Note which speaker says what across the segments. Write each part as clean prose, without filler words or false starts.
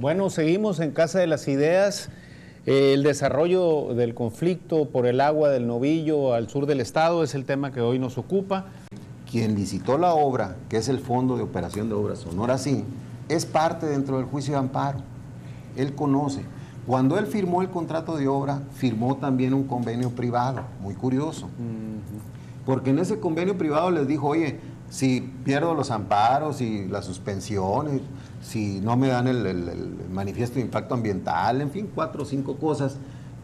Speaker 1: Bueno, seguimos en Casa de las Ideas. El desarrollo del conflicto por el agua del Novillo al sur del estado es el tema que hoy nos ocupa.
Speaker 2: Quien licitó la obra, que es el Fondo de Operación de Obras Sonora Sí, es parte dentro del juicio de amparo. Él conoce. Cuando él firmó el contrato de obra, firmó también un convenio privado, muy curioso. Porque en ese convenio privado les dijo, oye, si pierdo los amparos y las suspensiones, si no me dan el manifiesto de impacto ambiental, en fin, 4 o 5 cosas,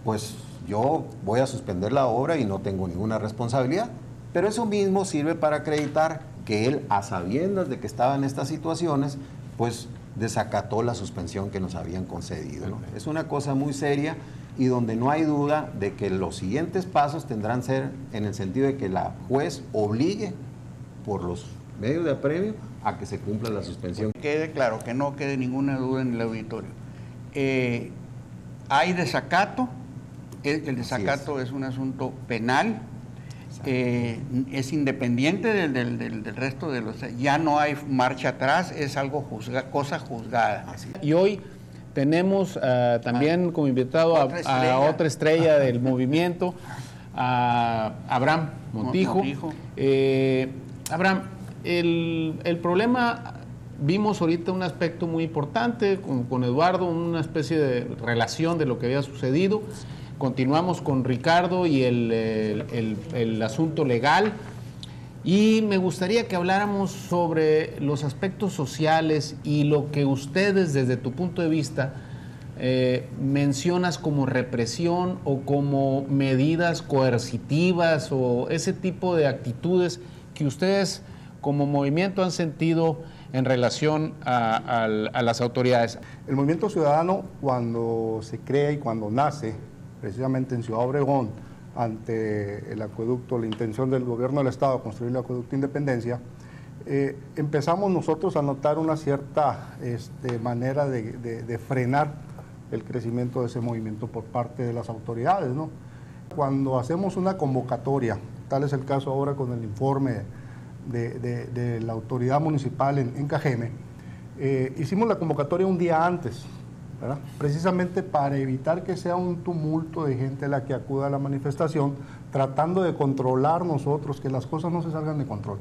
Speaker 2: pues yo voy a suspender la obra y no tengo ninguna responsabilidad. Pero eso mismo sirve para acreditar que él, a sabiendas de que estaba en estas situaciones, pues desacató la suspensión que nos habían concedido, ¿no? Es una cosa muy seria y donde no hay duda de que los siguientes pasos tendrán que ser en el sentido de que la juez obligue por los medios de apremio a que se cumpla la suspensión.
Speaker 3: Quede claro, que no quede ninguna duda en el auditorio. Hay desacato, el desacato es un asunto penal, es independiente del resto de los... Ya no hay marcha atrás, es algo cosa juzgada.
Speaker 1: Y hoy tenemos también como invitado a otra estrella del movimiento, a Abraham Montijo. Abraham, el problema, vimos ahorita un aspecto muy importante con Eduardo, una especie de relación de lo que había sucedido. Continuamos con Ricardo y el asunto legal. Y me gustaría que habláramos sobre los aspectos sociales y lo que ustedes, desde tu punto de vista, mencionas como represión o como medidas coercitivas o ese tipo de actitudes que ustedes como movimiento han sentido en relación a las autoridades.
Speaker 4: El movimiento ciudadano, cuando se crea y cuando nace, precisamente en Ciudad Obregón, ante el acueducto, la intención del gobierno del estado de construir el acueducto Independencia, empezamos nosotros a notar una cierta manera de frenar el crecimiento de ese movimiento por parte de las autoridades, ¿no? Cuando hacemos una convocatoria, tal es el caso ahora con el informe de la autoridad municipal en Cajeme, hicimos la convocatoria un día antes, ¿verdad? Precisamente para evitar que sea un tumulto de gente la que acuda a la manifestación, tratando de controlar nosotros, que las cosas no se salgan de control.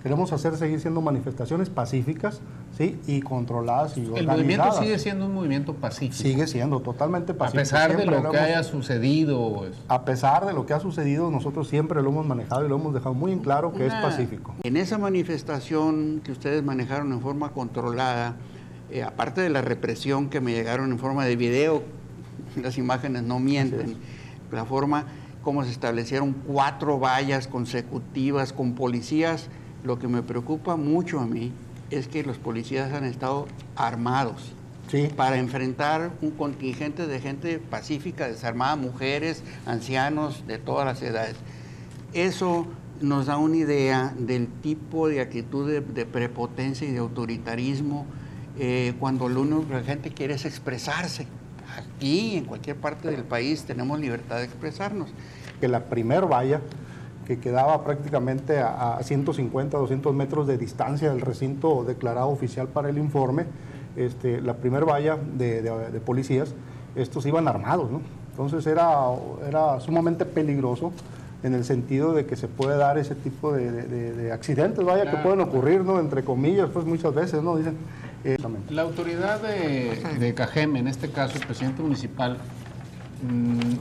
Speaker 4: Queremos seguir siendo manifestaciones pacíficas, ¿sí? Y controladas y organizadas.
Speaker 1: El movimiento sigue siendo un movimiento pacífico.
Speaker 4: Sigue siendo totalmente pacífico.
Speaker 1: A pesar de lo que haya sucedido. Pues.
Speaker 4: A pesar de lo que ha sucedido, nosotros siempre lo hemos manejado y lo hemos dejado muy en claro que es pacífico.
Speaker 3: En esa manifestación que ustedes manejaron en forma controlada, aparte de la represión que me llegaron en forma de video, las imágenes no mienten, la forma como se establecieron 4 vallas consecutivas con policías, lo que me preocupa mucho a mí es que los policías han estado armados para enfrentar un contingente de gente pacífica, desarmada, mujeres, ancianos de todas las edades. Eso nos da una idea del tipo de actitud de prepotencia y de autoritarismo cuando lo único que la gente quiere es expresarse. Aquí, en cualquier parte del país, tenemos libertad de expresarnos.
Speaker 4: Que la primer valla, que quedaba prácticamente a 150, 200 metros de distancia del recinto declarado oficial para el informe, la primer valla de policías, estos iban armados, ¿no? Entonces era sumamente peligroso en el sentido de que se puede dar ese tipo de accidentes, que pueden ocurrir, ¿no? Entre comillas, pues muchas veces, ¿no? Dicen.
Speaker 1: La autoridad de Cajeme, en este caso el presidente municipal,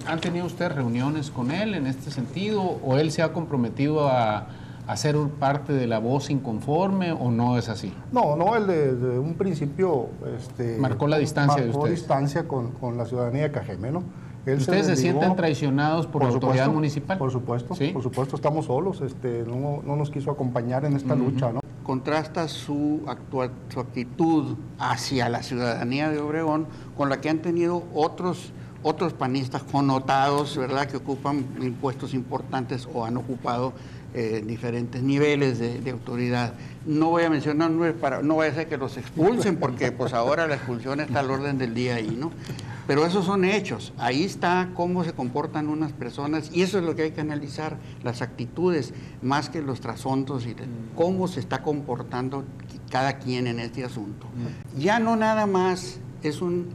Speaker 1: ¿han tenido ustedes reuniones con él en este sentido? ¿O él se ha comprometido a ser parte de la voz inconforme o no es así?
Speaker 4: No, él desde un principio
Speaker 1: marcó la distancia de ustedes. Marcó
Speaker 4: distancia con la ciudadanía de Cajeme, ¿no?
Speaker 1: ¿Ustedes se sienten traicionados por la autoridad municipal?
Speaker 4: Por supuesto,
Speaker 1: ¿sí?
Speaker 4: Por supuesto, estamos solos, no nos quiso acompañar en esta lucha, ¿no?
Speaker 3: Contrasta su actitud hacia la ciudadanía de Obregón con la que han tenido otros panistas connotados, ¿verdad?, que ocupan puestos importantes o han ocupado diferentes niveles de autoridad. No voy a mencionar nombres no vaya a ser que los expulsen, porque pues ahora la expulsión está al orden del día ahí, ¿no? Pero esos son hechos, ahí está cómo se comportan unas personas y eso es lo que hay que analizar, las actitudes, más que los trasfondos y cómo se está comportando cada quien en este asunto. Ya no nada más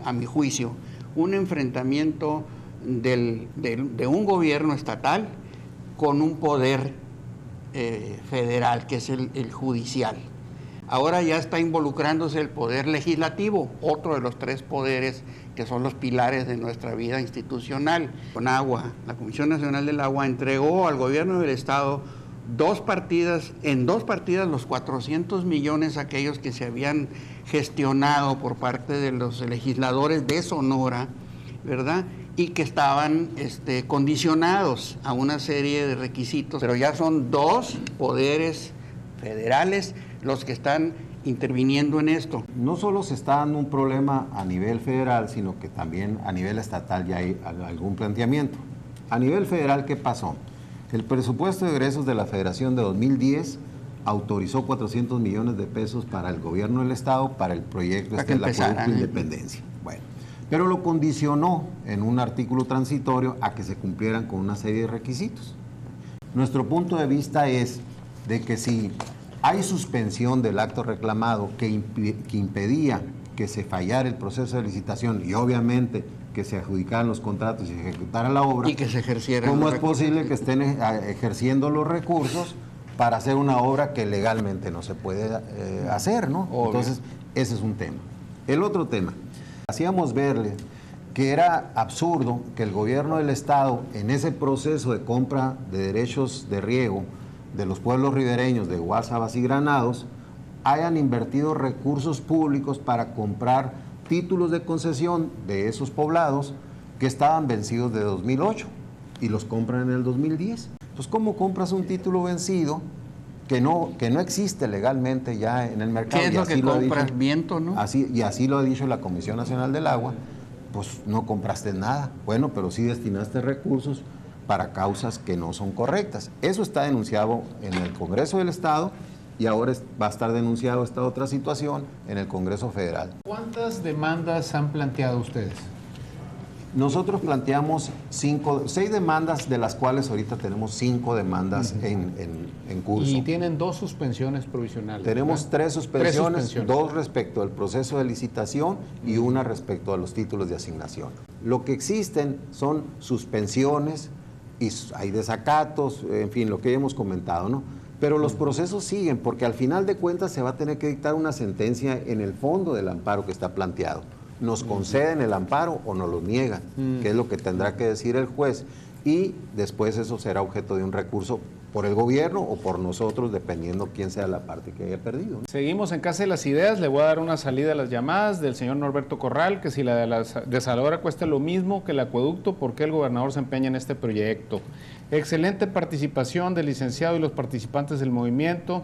Speaker 3: a mi juicio, un enfrentamiento de un gobierno estatal con un poder federal, que es el judicial. Ahora ya está involucrándose el poder legislativo, otro de los 3 poderes que son los pilares de nuestra vida institucional. Con agua, la Comisión Nacional del Agua entregó al gobierno del estado en 2 partidas los 400 millones aquellos que se habían gestionado por parte de los legisladores de Sonora, ¿verdad? Y que estaban condicionados a una serie de requisitos, pero ya son 2 poderes federales los que están interviniendo en esto.
Speaker 2: No solo se está dando un problema a nivel federal, sino que también a nivel estatal ya hay algún planteamiento. A nivel federal, ¿qué pasó? El presupuesto de egresos de la Federación de 2010 autorizó 400 millones de pesos para el gobierno del estado para el proyecto del Acueducto de Independencia. Bueno, pero lo condicionó en un artículo transitorio a que se cumplieran con una serie de requisitos. Nuestro punto de vista es de que si hay suspensión del acto reclamado que impedía que se fallara el proceso de licitación y obviamente que se adjudicaran los contratos y se ejecutara la obra,
Speaker 3: y que se ejerciera.
Speaker 2: ¿Cómo es posible que estén ejerciendo los recursos para hacer una obra que legalmente no se puede hacer, ¿no? Obvio. Entonces, ese es un tema. El otro tema, hacíamos verle que era absurdo que el gobierno del estado, en ese proceso de compra de derechos de riego de los pueblos ribereños de Guásabas y Granados, hayan invertido recursos públicos para comprar títulos de concesión de esos poblados que estaban vencidos de 2008 y los compran en el 2010. Entonces, ¿cómo compras un título vencido que no existe legalmente ya en el mercado?
Speaker 3: ¿Qué es lo que compras? Viento, ¿no?
Speaker 2: Y así lo ha dicho la Comisión Nacional del Agua. Pues no compraste nada. Bueno, pero sí destinaste recursos para causas que no son correctas. Eso está denunciado en el Congreso del Estado y ahora va a estar denunciado esta otra situación en el Congreso Federal.
Speaker 1: ¿Cuántas demandas han planteado ustedes?
Speaker 2: Nosotros planteamos 6 demandas, de las cuales ahorita tenemos 5 demandas en curso.
Speaker 1: Y tienen 2 suspensiones provisionales.
Speaker 2: Tenemos 3 suspensiones, 2 respecto al proceso de licitación y una respecto a los títulos de asignación. Lo que existen son suspensiones y hay desacatos, en fin, lo que hemos comentado, ¿no? Pero los procesos siguen, porque al final de cuentas se va a tener que dictar una sentencia en el fondo del amparo que está planteado. Nos conceden el amparo o nos lo niegan, que es lo que tendrá que decir el juez, y después eso será objeto de un recurso por el gobierno o por nosotros, dependiendo quién sea la parte que haya perdido, ¿no?
Speaker 1: Seguimos en Casa de las Ideas. Le voy a dar una salida a las llamadas del señor Norberto Corral, que si la de la desaladora cuesta lo mismo que el acueducto, ¿por qué el gobernador se empeña en este proyecto? Excelente participación del licenciado y los participantes del movimiento.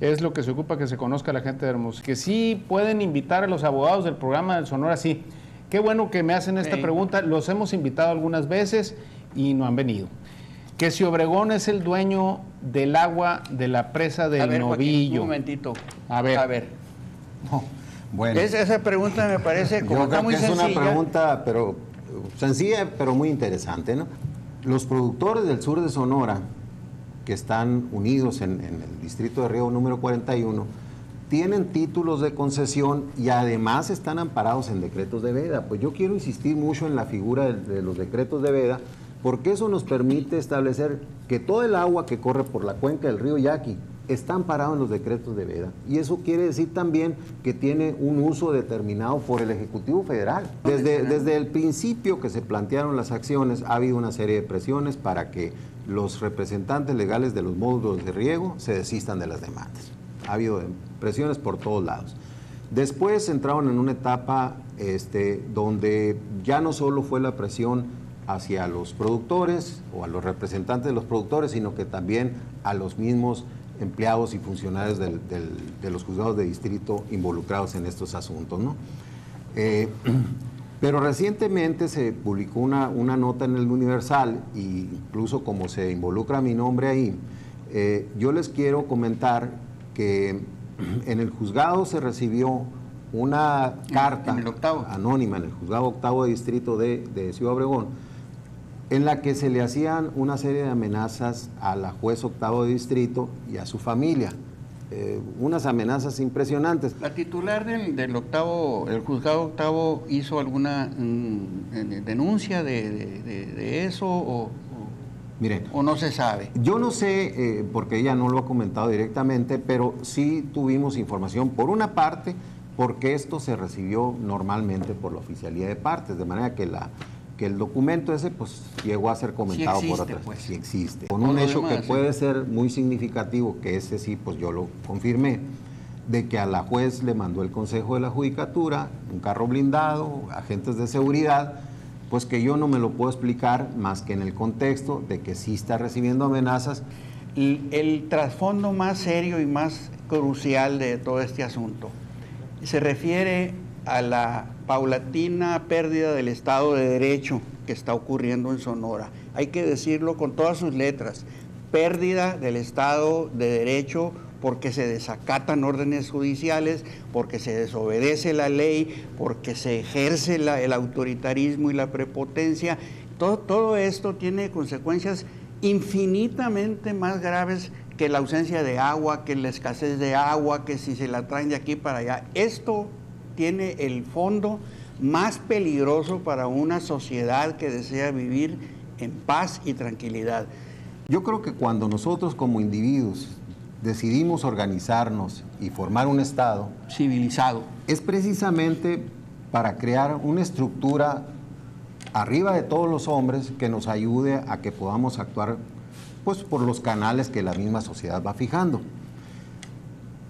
Speaker 1: Es lo que se ocupa que se conozca a la gente de Hermosillo. Que sí pueden invitar a los abogados del programa del Sonora, sí. Qué bueno que me hacen esta pregunta. Los hemos invitado algunas veces y no han venido. Que si Obregón es el dueño del agua de la presa del Novillo.
Speaker 3: Joaquín, un momentito.
Speaker 1: A ver.
Speaker 2: No, bueno.
Speaker 3: Esa pregunta me parece como está muy sencilla.
Speaker 2: Es una pregunta sencilla, pero muy interesante, ¿no? Los productores del sur de Sonora, que están unidos en el distrito de riego número 41, tienen títulos de concesión y además están amparados en decretos de veda. Pues yo quiero insistir mucho en la figura de los decretos de veda, porque eso nos permite establecer que todo el agua que corre por la cuenca del río Yaqui está amparado en los decretos de veda. Y eso quiere decir también que tiene un uso determinado por el Ejecutivo Federal. Desde el principio que se plantearon las acciones, ha habido una serie de presiones para que los representantes legales de los módulos de riego se desistan de las demandas. Ha habido presiones por todos lados. Después entraron en una etapa donde ya no solo fue la presión hacia los productores o a los representantes de los productores, sino que también a los mismos empleados y funcionarios de los juzgados de distrito involucrados en estos asuntos, ¿no? Pero recientemente se publicó una nota en el Universal, e incluso como se involucra mi nombre ahí, yo les quiero comentar que en el juzgado se recibió una carta anónima en el juzgado octavo de distrito de Ciudad Obregón, en la que se le hacían una serie de amenazas a la juez octavo de distrito y a su familia. unas amenazas impresionantes.
Speaker 3: La titular del juzgado octavo, hizo alguna denuncia de eso
Speaker 2: Mire,
Speaker 3: o no se sabe.
Speaker 2: Yo no sé, porque ella no lo ha comentado directamente, pero sí tuvimos información, por una parte, porque esto se recibió normalmente por la oficialía de partes, de manera que el documento ese pues llegó a ser comentado por otras.
Speaker 3: Pues.
Speaker 2: Sí existe. Con un hecho que puede ser muy significativo, que ese sí pues yo lo confirmé, de que a la juez le mandó el Consejo de la Judicatura un carro blindado, agentes de seguridad, pues que yo no me lo puedo explicar más que en el contexto de que sí está recibiendo amenazas.
Speaker 3: El trasfondo más serio y más crucial de todo este asunto se refiere a la paulatina pérdida del Estado de Derecho que está ocurriendo en Sonora. Hay que decirlo con todas sus letras, pérdida del Estado de Derecho porque se desacatan órdenes judiciales, porque se desobedece la ley, porque se ejerce el autoritarismo y la prepotencia. Todo esto tiene consecuencias infinitamente más graves que la ausencia de agua, que la escasez de agua, que si se la traen de aquí para allá. Esto tiene el fondo más peligroso para una sociedad que desea vivir en paz y tranquilidad.
Speaker 2: Yo creo que cuando nosotros como individuos decidimos organizarnos y formar un Estado
Speaker 3: civilizado,
Speaker 2: es precisamente para crear una estructura arriba de todos los hombres que nos ayude a que podamos actuar pues por los canales que la misma sociedad va fijando.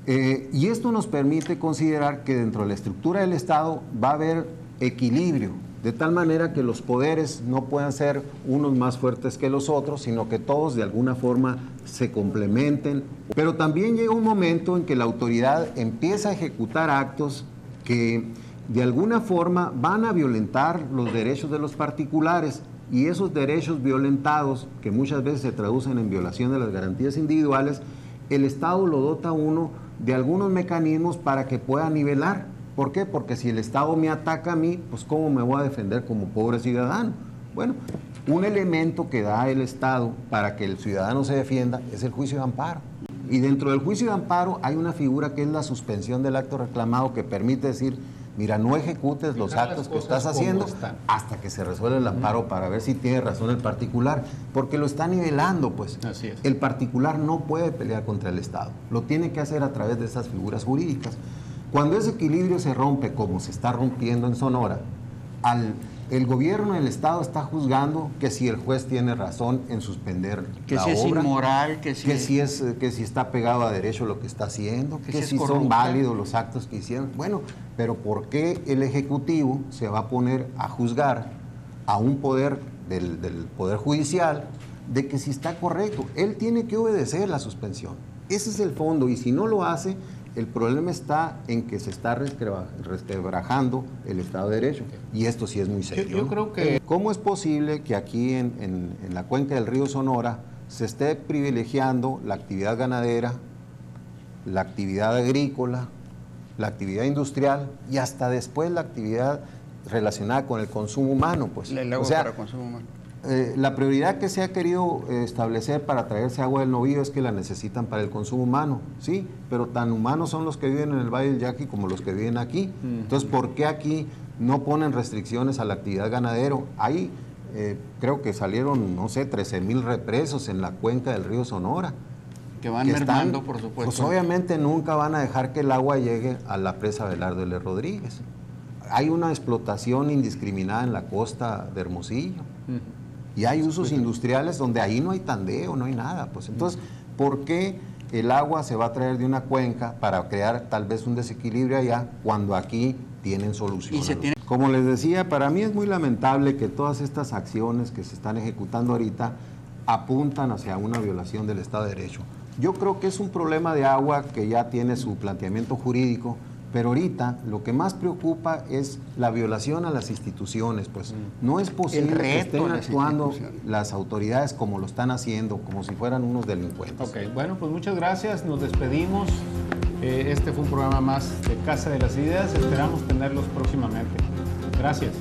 Speaker 2: Y esto nos permite considerar que dentro de la estructura del Estado va a haber equilibrio, de tal manera que los poderes no puedan ser unos más fuertes que los otros, sino que todos de alguna forma se complementen. Pero también llega un momento en que la autoridad empieza a ejecutar actos que de alguna forma van a violentar los derechos de los particulares, y esos derechos violentados, que muchas veces se traducen en violación de las garantías individuales, el Estado lo dota a uno de algunos mecanismos para que pueda nivelar. ¿Por qué? Porque si el Estado me ataca a mí, pues ¿cómo me voy a defender como pobre ciudadano? Bueno, un elemento que da el Estado para que el ciudadano se defienda es el juicio de amparo. Y dentro del juicio de amparo hay una figura que es la suspensión del acto reclamado, que permite decir, mira, no ejecutes los actos que estás haciendo hasta que se resuelva el amparo para ver si tiene razón el particular, porque lo está nivelando, pues.
Speaker 1: Así es.
Speaker 2: El particular no puede pelear contra el Estado, lo tiene que hacer a través de esas figuras jurídicas. Cuando ese equilibrio se rompe, como se está rompiendo en Sonora, el gobierno del Estado está juzgando que si el juez tiene razón en suspender
Speaker 3: que
Speaker 2: la
Speaker 3: si es
Speaker 2: obra,
Speaker 3: inmoral, que si
Speaker 2: está pegado a derecho lo que está haciendo, que si
Speaker 3: corrupta,
Speaker 2: son válidos los actos que hicieron. Bueno, pero ¿por qué el Ejecutivo se va a poner a juzgar a un poder del Poder Judicial de que si está correcto? Él tiene que obedecer la suspensión. Ese es el fondo, y si no lo hace, el problema está en que se está resquebrajando el Estado de Derecho, y esto sí es muy serio.
Speaker 1: Yo creo que...
Speaker 2: ¿Cómo es posible que aquí en la cuenca del río Sonora se esté privilegiando la actividad ganadera, la actividad agrícola, la actividad industrial y hasta después la actividad relacionada con el consumo humano? Pues,
Speaker 3: el agua para consumo humano.
Speaker 2: La prioridad que se ha querido establecer para traerse agua del Novillo es que la necesitan para el consumo humano, sí, pero tan humanos son los que viven en el Valle del Yaqui como los que viven aquí. Entonces, ¿por qué aquí no ponen restricciones a la actividad ganadero? Ahí creo que salieron, no sé, 13,000 represos en la cuenca del río Sonora.
Speaker 3: Que van mermando, por supuesto.
Speaker 2: Pues obviamente nunca van a dejar que el agua llegue a la presa Abelardo L. Rodríguez. Hay una explotación indiscriminada en la costa de Hermosillo. Y hay usos industriales donde ahí no hay tandeo, no hay nada. Pues entonces, ¿por qué el agua se va a traer de una cuenca para crear tal vez un desequilibrio allá cuando aquí tienen soluciones? Como les decía, para mí es muy lamentable que todas estas acciones que se están ejecutando ahorita apuntan hacia una violación del Estado de Derecho. Yo creo que es un problema de agua que ya tiene su planteamiento jurídico, pero ahorita lo que más preocupa es la violación a las instituciones. Pues no es posible que estén actuando las autoridades como lo están haciendo, como si fueran unos delincuentes.
Speaker 1: Ok, bueno, pues muchas gracias, nos despedimos. Este fue un programa más de Casa de las Ideas, esperamos tenerlos próximamente. Gracias.